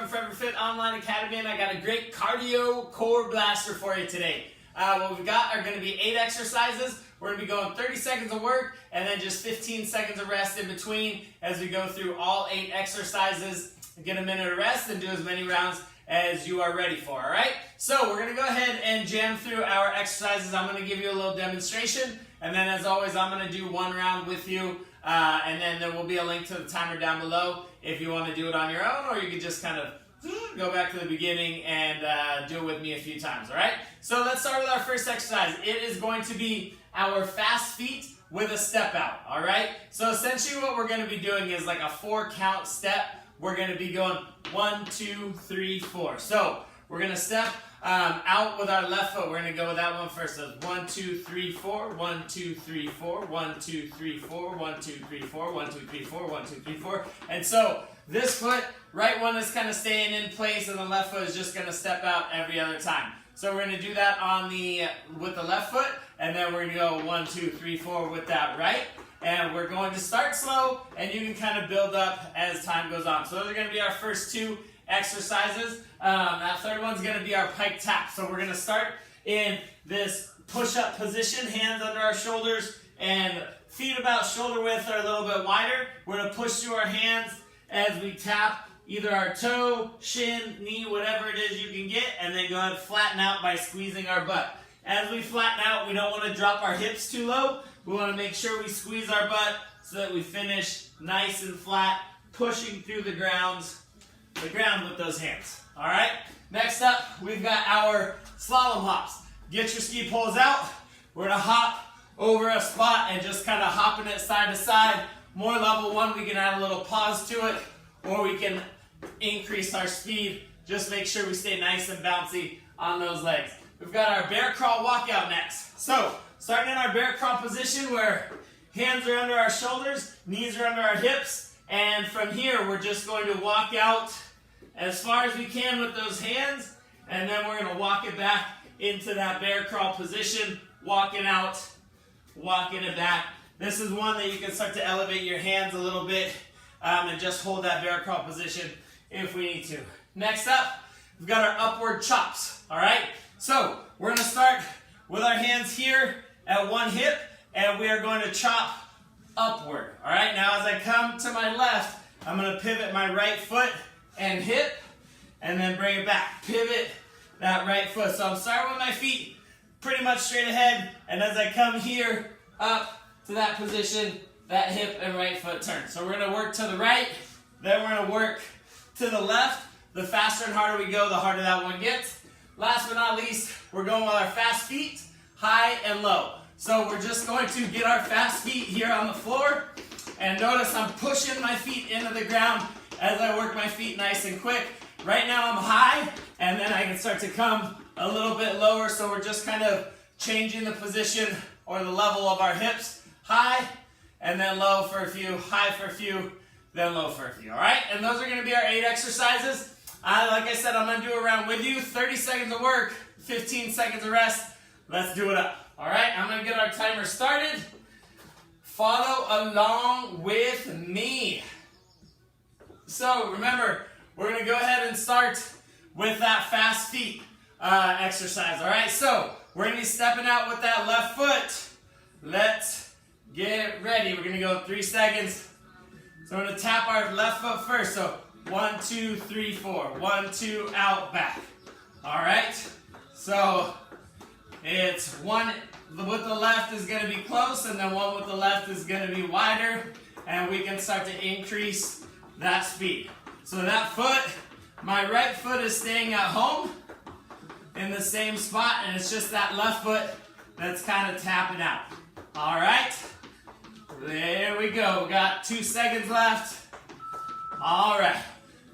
from Forever Fit Online Academy, and I got a great cardio core blaster for you today. What we've got are going to be 8 exercises. We're going to be going 30 seconds of work and then just 15 seconds of rest in between as we go through all 8 exercises. Get a minute of rest and do as many rounds as you are ready for, all right? So we're going to go ahead and jam through our exercises. I'm going to give you a little demonstration, and then as always, I'm going to do one round with you, and then there will be a link to the timer down below if you want to do it on your own, or you can just kind of go back to the beginning and do it with me a few times, all right? So let's start with our first exercise. It is going to be our fast feet with a step out, all right? So essentially what we're going to be doing is like a 4-count step. We're going to be going 1, 2, 3, 4. So we're going to step out with our left foot. We're going to go with that one first. So 1, 2, 3, 4. 1, 2, 3, 4. 1, 2, 3, 4. 1, 2, 3, 4. 1, 2, 3, 4. 1, 2, 3, 4. And so this foot, right one is kind of staying in place, and the left foot is just going to step out every other time. So we're going to do that on with the left foot, and then we're going to go 1, 2, 3, 4 with that right. And we're going to start slow, and you can kind of build up as time goes on. So those are going to be our first 2 exercises. That third one's going to be our Pike Taps. So we're going to start in this push-up position, hands under our shoulders, and feet about shoulder width or a little bit wider. We're going to push through our hands as we tap either our toe, shin, knee, whatever it is you can get, and then go ahead and flatten out by squeezing our butt. As we flatten out, we don't want to drop our hips too low. We want to make sure we squeeze our butt so that we finish nice and flat, pushing through the ground with those hands. All right? Next up, we've got our slalom hops. Get your ski poles out. We're going to hop over a spot and just kind of hopping it side to side. More level 1, we can add a little pause to it, or we can increase our speed. Just make sure we stay nice and bouncy on those legs. We've got our bear crawl walkout next. So, starting in our bear crawl position where hands are under our shoulders, knees are under our hips, and from here we're just going to walk out as far as we can with those hands, and then we're going to walk it back into that bear crawl position, walking out, walking it back. This is one that you can start to elevate your hands a little bit and just hold that bear crawl position if we need to. Next up, we've got our upward chops, all right? So we're going to start with our hands here at one hip, and we are going to chop upward. All right, now as I come to my left, I'm going to pivot my right foot and hip, and then bring it back. Pivot that right foot. So I'm starting with my feet pretty much straight ahead, and as I come here up to that position, that hip and right foot turn. So we're going to work to the right, then we're going to work to the left. The faster and harder we go, the harder that one gets. Last but not least, we're going with our fast feet, high and low. So we're just going to get our fast feet here on the floor, and notice I'm pushing my feet into the ground as I work my feet nice and quick. Right now I'm high, and then I can start to come a little bit lower, so we're just kind of changing the position or the level of our hips. High, and then low for a few, high for a few, then low for a few, all right? And those are going to be our 8 exercises. Like I said, I'm going to do a round with you. 30 seconds of work, 15 seconds of rest. Let's do it up. All right, I'm going to get our timer started. Follow along with me. So remember, we're going to go ahead and start with that fast feet exercise. All right, so we're going to be stepping out with that left foot. Let's get ready. We're going to go 3 seconds. So we're going to tap our left foot first. So 1, 2, 3, 4. 1, 2, out, back. All right. So it's 1 with the left is going to be close, and then 1 with the left is going to be wider, and we can start to increase that speed. So that foot, my right foot is staying at home in the same spot, and it's just that left foot that's kind of tapping out. All right. There we go. We got 2 seconds left. All right.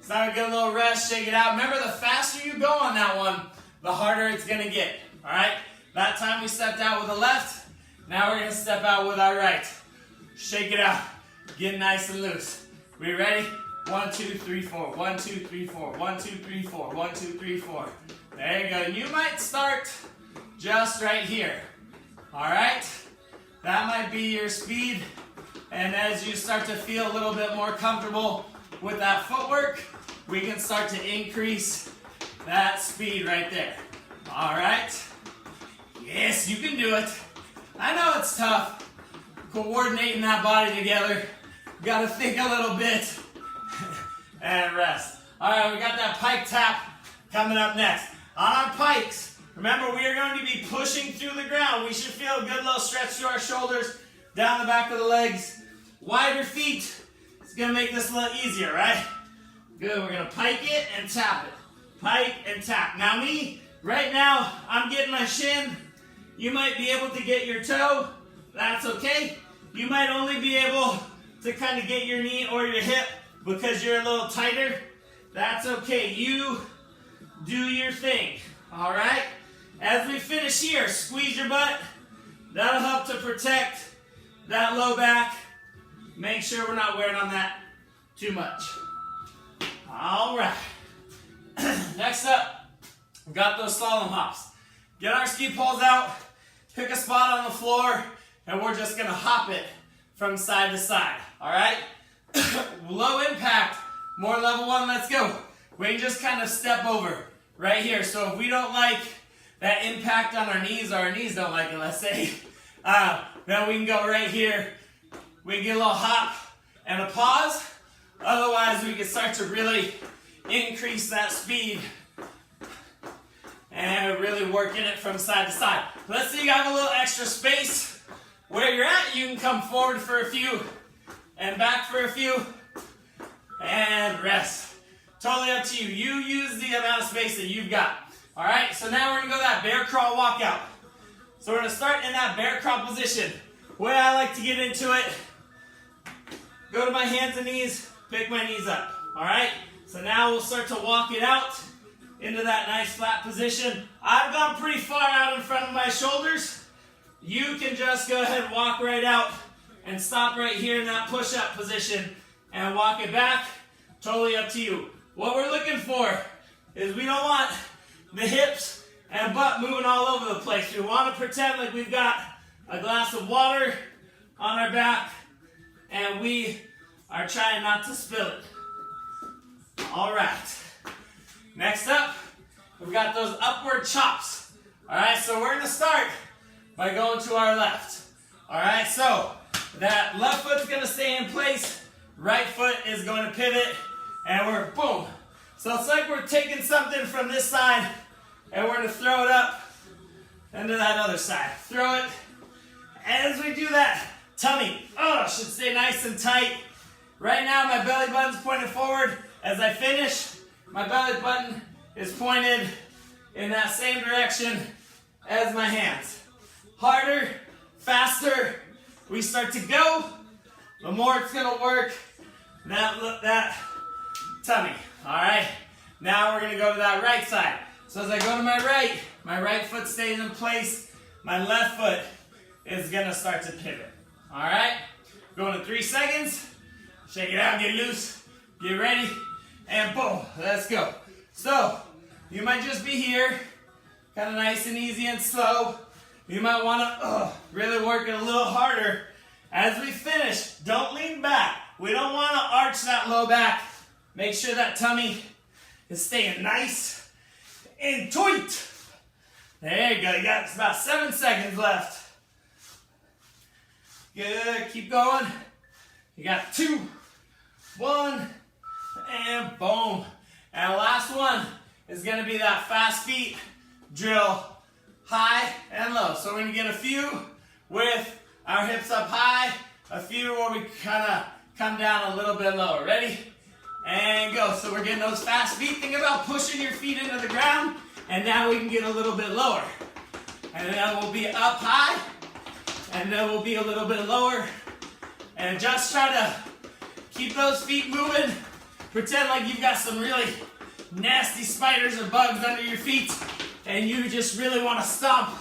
So now we get a little rest, shake it out. Remember, the faster you go on that one, the harder it's going to get. All right? That time we stepped out with the left. Now we're going to step out with our right. Shake it out. Get nice and loose. We ready? 1, 2, 3, 4. 1, 2, 3, 4. 1, 2, 3, 4. 1, 2, 3, 4. There you go. You might start just right here. All right? That might be your speed. And as you start to feel a little bit more comfortable with that footwork, we can start to increase that speed right there. All right. Yes, you can do it. I know it's tough coordinating that body together. You gotta think a little bit and rest. All right, we got that pike tap coming up next. On our pikes, remember we are going to be pushing through the ground. We should feel a good little stretch to our shoulders, down the back of the legs. Wider feet. It's gonna make this a little easier, right? Good, we're gonna pike it and tap it. Pike and tap. Now me, right now, I'm getting my shin. You might be able to get your toe. That's okay. You might only be able to kind of get your knee or your hip because you're a little tighter. That's okay. You do your thing. All right? As we finish here, squeeze your butt. That'll help to protect that low back. Make sure we're not wearing on that too much. All right. Next up, we've got those slalom hops. Get our ski poles out, pick a spot on the floor, and we're just gonna hop it from side to side, all right? Low impact, more level 1, let's go. We can just kind of step over right here. So if we don't like that impact on our knees, or our knees don't like it, let's say, then we can go right here. We can get a little hop and a pause. Otherwise, we can start to really increase that speed and really working it from side to side. Let's say you have a little extra space where you're at. You can come forward for a few and back for a few and rest. Totally up to you. You use the amount of space that you've got. All right, so now we're gonna go that bear crawl walkout. So we're gonna start in that bear crawl position. The way I like to get into it, go to my hands and knees, pick my knees up. All right, so now we'll start to walk it out into that nice flat position. I've gone pretty far out in front of my shoulders. You can just go ahead and walk right out and stop right here in that push-up position and walk it back. Totally up to you. What we're looking for is we don't want the hips and butt moving all over the place. We want to pretend like we've got a glass of water on our back and we are trying not to spill it. All right. Next up, we've got those upward chops. All right, so we're gonna start by going to our left. All right, so that left foot's gonna stay in place, right foot is going to pivot, and we're boom. So it's like we're taking something from this side, and we're gonna throw it up into that other side. Throw it. As we do that, tummy, should stay nice and tight. Right now, my belly button's pointed forward. As I finish, my belly button is pointed in that same direction as my hands. Harder, faster we start to go, the more it's gonna work that tummy. All right, now we're gonna go to that right side. So as I go to my right foot stays in place, my left foot is gonna start to pivot. All right, going to 3 seconds, shake it out, get loose, get ready, and boom, let's go. So, you might just be here, kind of nice and easy and slow. You might want to really work it a little harder. As we finish, don't lean back. We don't want to arch that low back. Make sure that tummy is staying nice and tight. There you go, you got about 7 seconds left. Good, keep going. You got 2, 1, and boom. And the last one is gonna be that fast feet drill, high and low. So we're gonna get a few with our hips up high, a few where we kinda come down a little bit lower. Ready? And go. So we're getting those fast feet. Think about pushing your feet into the ground, and now we can get a little bit lower. And then we'll be up high, and then we'll be a little bit lower. And just try to keep those feet moving. Pretend like you've got some really nasty spiders or bugs under your feet, and you just really want to stomp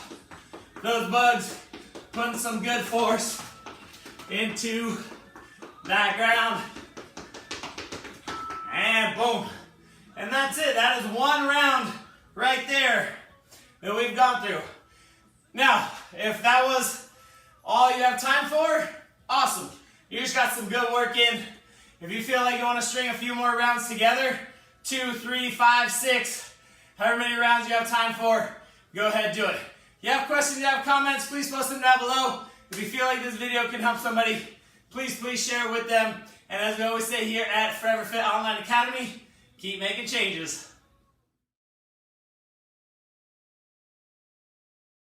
those bugs, putting some good force into that ground. And boom. And that's it. That is one round right there that we've gone through. Now, if that was all you have time for, awesome. You just got some good work in. If you feel like you want to string a few more rounds together, 2, 3, 5, 6, however many rounds you have time for, go ahead and do it. If you have questions, you have comments, please post them down below. If you feel like this video can help somebody, please share it with them. And as we always say here at Forever Fit Online Academy, keep making changes.